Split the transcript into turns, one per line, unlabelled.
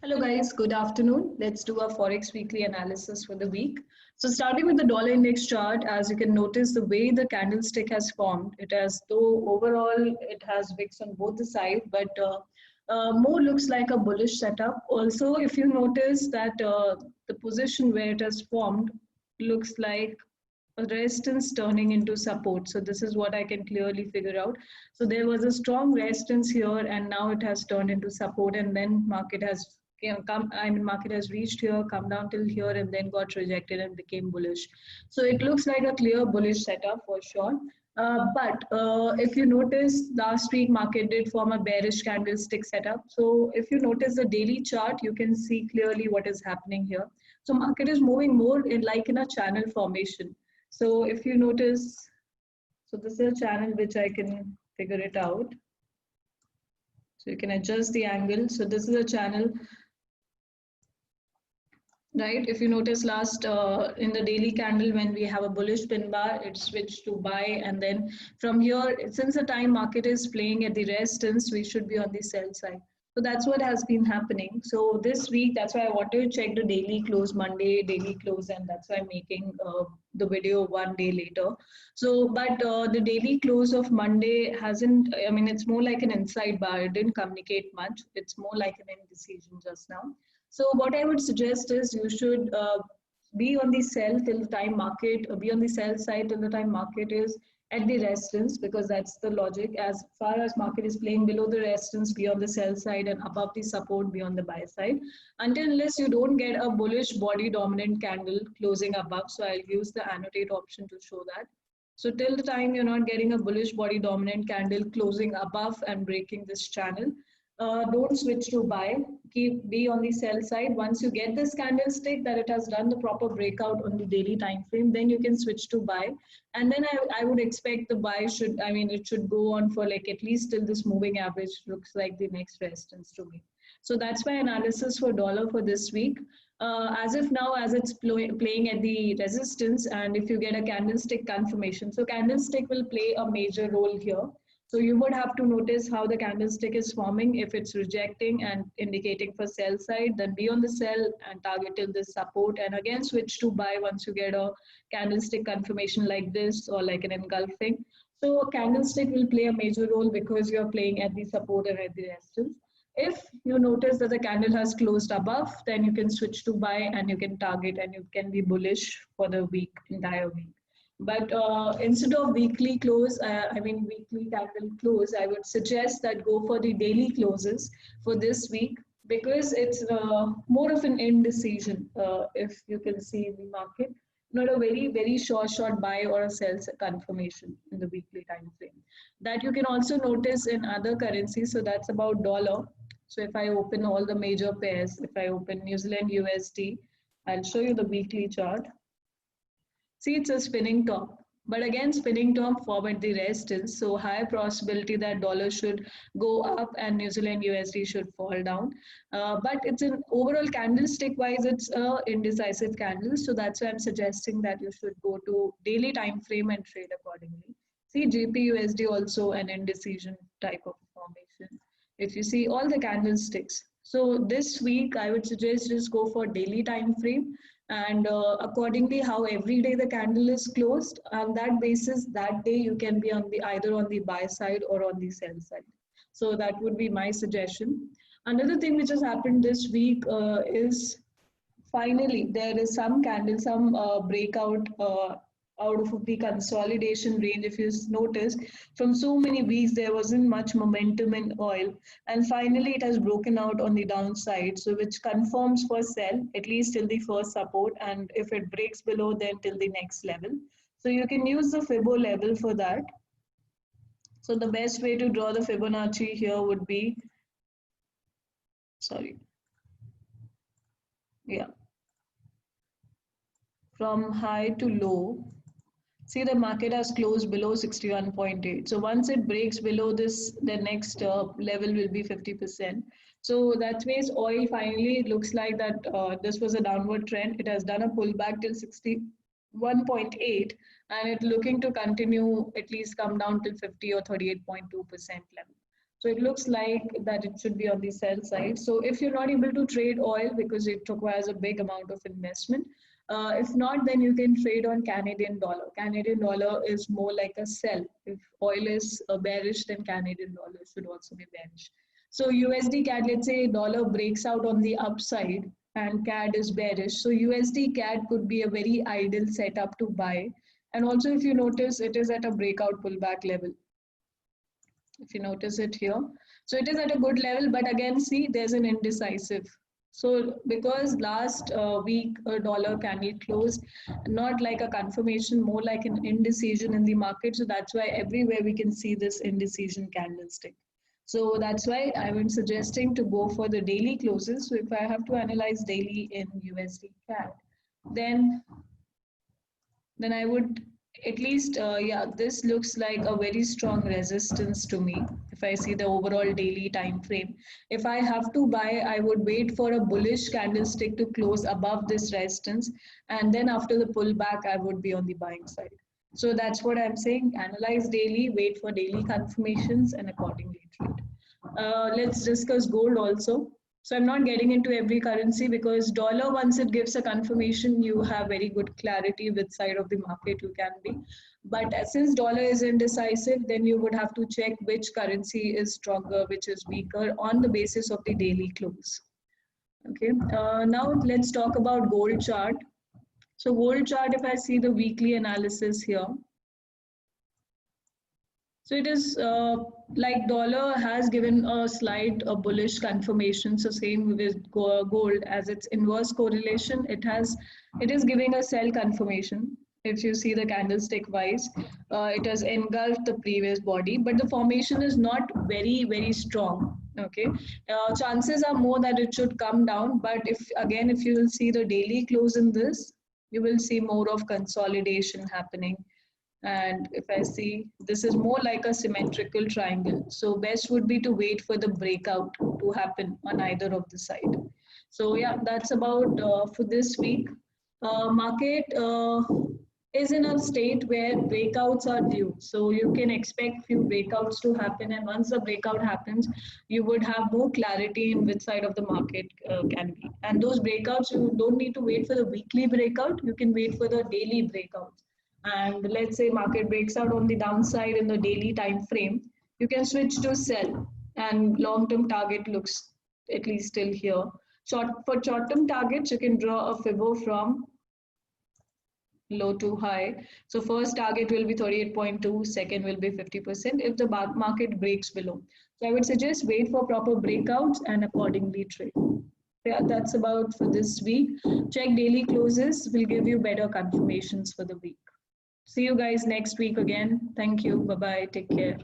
Hello guys, good afternoon. Let's do a Forex weekly analysis for the week. So starting with the dollar index chart, as you can notice the way the candlestick has formed, it has though overall it has wicks on both the sides, but more looks like a bullish setup. Also, if you notice that the position where it has formed looks like a resistance turning into support. So this is what I can clearly figure out. So there was a strong resistance here and now it has turned into support, and then market has market has reached here, come down till here, and then got rejected and became bullish. So it looks like a clear bullish setup for sure. But if you notice, last week market did form a bearish candlestick setup. So if you notice the daily chart, you can see clearly what is happening here. So market is moving more in like in a channel formation. So if you notice, so this is a channel which I can figure it out. So you can adjust the angle. So this is a channel, right? If you notice last in the daily candle, when we have a bullish pin bar, it switched to buy, and then from here, since the time market is playing at the resistance, we should be on the sell side. So that's what has been happening. So this week, that's why I wanted to check the daily close, Monday daily close, and that's why I'm making the video one day later. So, but the daily close of Monday hasn't, I mean, it's more like an inside bar. It didn't communicate much. It's more like an indecision just now. So what I would suggest is you should be on the sell till the time market, be on the sell side till the time market is at the resistance, because that's the logic. As far as market is playing below the resistance, be on the sell side, and above the support, be on the buy side. Until unless you don't get a bullish body dominant candle closing above. So I'll use the annotate option to show that. So till the time you're not getting a bullish body dominant candle closing above and breaking this channel, don't switch to buy. Keep be on the sell side. Once you get this candlestick that it has done the proper breakout on the daily time frame, then you can switch to buy. And then I would expect the buy should, I mean, it should go on for like at least till this moving average looks like the next resistance to me. So that's my analysis for dollar for this week. As of now, as it's playing at the resistance, and if you get a candlestick confirmation, so candlestick will play a major role here. So you would have to notice how the candlestick is forming. If it's rejecting and indicating for sell side, then be on the sell and target till this support, and again switch to buy once you get a candlestick confirmation like this or like an engulfing. So candlestick will play a major role because you're playing at the support and at the resistance. If you notice that the candle has closed above, then you can switch to buy and you can target and you can be bullish for the week, entire week. But instead of weekly close, I mean weekly candle close, I would suggest that go for the daily closes for this week, because it's more of an indecision. If you can see in the market, not a very short buy or a sell confirmation in the weekly time frame. That you can also notice in other currencies. So that's about dollar. So if I open all the major pairs, if I open New Zealand USD, I'll show you the weekly chart. See, it's a spinning top, but again, spinning top forward the resistance. So high possibility that dollar should go up and New Zealand USD should fall down. But it's an overall candlestick wise, it's a indecisive candle. So that's why I'm suggesting that you should go to daily time frame and trade accordingly. See, GPUSD also an indecision type of formation. If you see all the candlesticks. So this week, I would suggest just go for daily time frame, and accordingly how every day the candle is closed, on that basis that day you can be on the either on the buy side or on the sell side. So that would be my suggestion. Another thing which has happened this week is finally there is some candle, some breakout out of the consolidation range. If you notice, from so many weeks there wasn't much momentum in oil, and finally it has broken out on the downside, so which confirms for sell at least till the first support, and if it breaks below, then till the next level. So you can use the Fibo level for that. So the best way to draw the Fibonacci here would be, sorry, yeah, from high to low. See, the market has closed below 61.8. So once it breaks below this, the next level will be 50%. So that means oil finally, it looks like that this was a downward trend. It has done a pullback till 61.8, and it's looking to continue, at least come down till 50 or 38.2% level. So it looks like that it should be on the sell side. So if you're not able to trade oil because it requires a big amount of investment, if not, then you can trade on Canadian dollar. Canadian dollar is more like a sell. If oil is bearish, then Canadian dollar should also be bearish. So USD CAD, let's say dollar breaks out on the upside and CAD is bearish. So USD CAD could be a very ideal setup to buy. And also if you notice, it is at a breakout pullback level. If you notice it here. So it is at a good level, but again, see, there's an indecisive. So because last week dollar candle closed, not like a confirmation, more like an indecision in the market. So that's why everywhere we can see this indecision candlestick. So that's why I was suggesting to go for the daily closes. So if I have to analyze daily in USD CAD, then I would at least, yeah, this looks like a very strong resistance to me. If I see the overall daily time frame, if I have to buy, I would wait for a bullish candlestick to close above this resistance, and then after the pullback, I would be on the buying side. So that's what I'm saying. Analyze daily, wait for daily confirmations, and accordingly trade. Let's discuss gold also. So I'm not getting into every currency because dollar, once it gives a confirmation, you have very good clarity which side of the market you can be. But since dollar is indecisive, then you would have to check which currency is stronger, which is weaker on the basis of the daily close. Okay. Now let's talk about gold chart. So gold chart, if I see the weekly analysis here, so it is like dollar has given a slight bullish confirmation. So same with gold as its inverse correlation, it is giving a sell confirmation. If you see the candlestick wise, it has engulfed the previous body, but the formation is not very strong. Okay, chances are more that it should come down. But if you will see the daily close in this, you will see more of consolidation happening. And if I see, this is more like a symmetrical triangle. So best would be to wait for the breakout to happen on either of the side. So yeah, that's about for this week. Market is in a state where breakouts are due. So you can expect few breakouts to happen. And once the breakout happens, you would have more clarity in which side of the market can be. And those breakouts, you don't need to wait for the weekly breakout. You can wait for the daily breakouts. And let's say market breaks out on the downside in the daily time frame, you can switch to sell, and long-term target looks at least still here. For short-term targets, you can draw a Fibo from low to high. So first target will be 38.2, second will be 50% if the market breaks below. So I would suggest wait for proper breakouts and accordingly trade. Yeah, that's about for this week. Check daily closes, will give you better confirmations for the week. See you guys next week again. Thank you. Bye-bye. Take care.